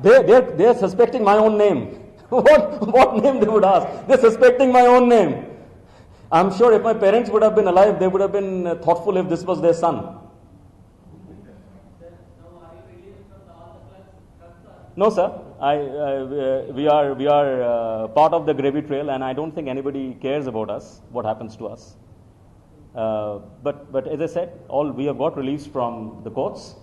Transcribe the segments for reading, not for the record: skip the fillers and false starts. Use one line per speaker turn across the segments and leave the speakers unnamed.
They're suspecting my own name. What name they would ask? They're suspecting my own name. I'm sure if my parents would have been alive, they would have been thoughtful if this was their son. No, sir. We are part of the gravy trail, and I don't think anybody cares about us, what happens to us. But as I said, we have got reliefs from the courts,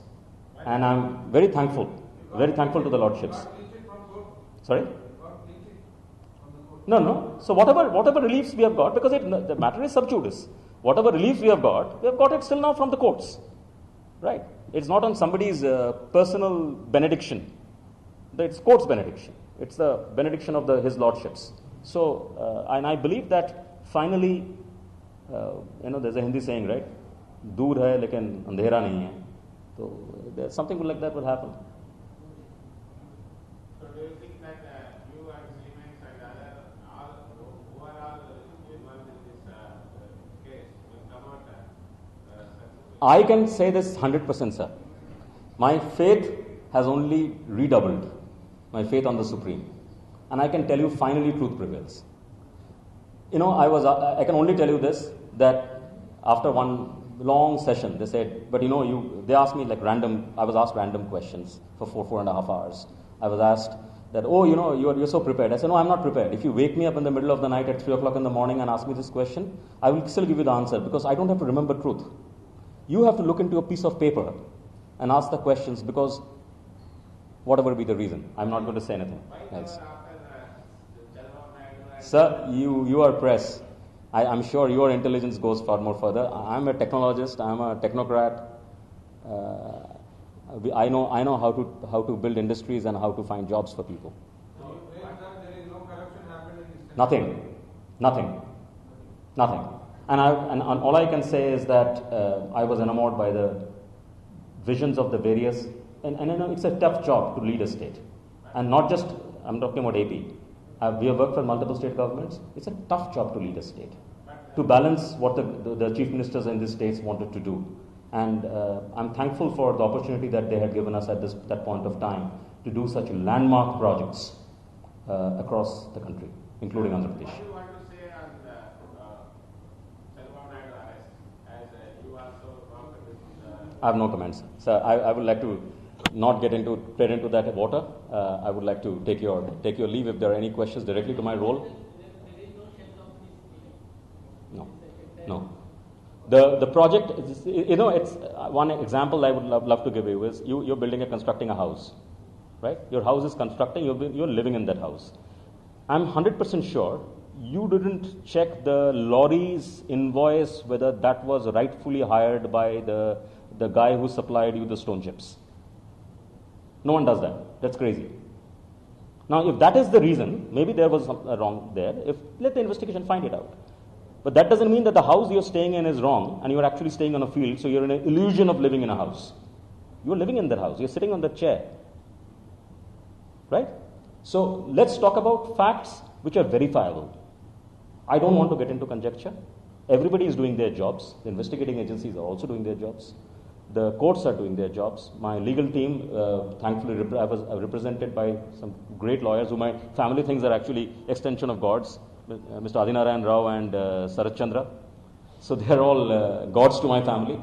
and I'm very thankful to the lordships. Sorry? No. So whatever reliefs we have got, because the matter is sub judice. Whatever reliefs we have got it still now from the courts, right? It's not on somebody's personal benediction. It's court's benediction. It's the benediction of his lordships. So, and I believe that finally, there's a Hindi saying, right? Dur hai, lekin andhera nahi hai. So, something like that will happen.
So, do you think that you and Siemens and all who are all involved in this case will come out successful?
I can say this 100%, sir. My faith has only redoubled. My faith on the Supreme. And I can tell you, finally, truth prevails. I can only tell you this, that after one long session, they said, but they asked me I was asked random questions for 4.5 hours. I was asked that, you're so prepared. I said, no, I'm not prepared. If you wake me up in the middle of the night at 3 o'clock in the morning and ask me this question, I will still give you the answer, because I don't have to remember truth. You have to look into a piece of paper and ask the questions, because whatever be the reason, I'm not going to say anything else. Sir, you are press. I'm sure your intelligence goes far more further. I'm a technologist. I'm a technocrat. I know how to build industries and how to find jobs for people.
So there is no corruption happened in this?
Nothing. And all I can say is that I was enamored by the visions of the various. And it's a tough job to lead a state. And not just, I'm talking about AP. We have worked for multiple state governments. It's a tough job to lead a state. To balance what the chief ministers in these states wanted to do. And I'm thankful for the opportunity that they had given us at that point of time to do such landmark projects across the country, including Andhra Pradesh.
What do you want to say on the Chandrambabu Naidu arrest, as you also worked with...
I have no comments. So I would like to not get into that water. I would like to take your leave if there are any questions directly to my role. No. The project, it's one example I would love to give you is you're constructing a house, right? Your house is constructing, you're living in that house. I'm 100% sure you didn't check the lorry's invoice whether that was rightfully hired by the guy who supplied you the stone chips. No one does that. That's crazy. Now, if that is the reason, maybe there was wrong there. Let the investigation find it out. But that doesn't mean that the house you're staying in is wrong and you're actually staying on a field, so you're in an illusion of living in a house. You're living in that house. You're sitting on that chair. Right? So, let's talk about facts which are verifiable. I don't want to get into conjecture. Everybody is doing their jobs. The investigating agencies are also doing their jobs. The courts are doing their jobs. My legal team, thankfully, I was represented by some great lawyers who my family thinks are actually extension of gods, Mr. Adinarayan Rao and Sarat Chandra. So they are all gods to my family.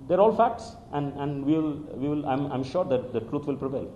They're all facts, and we will. I'm sure that the truth will prevail.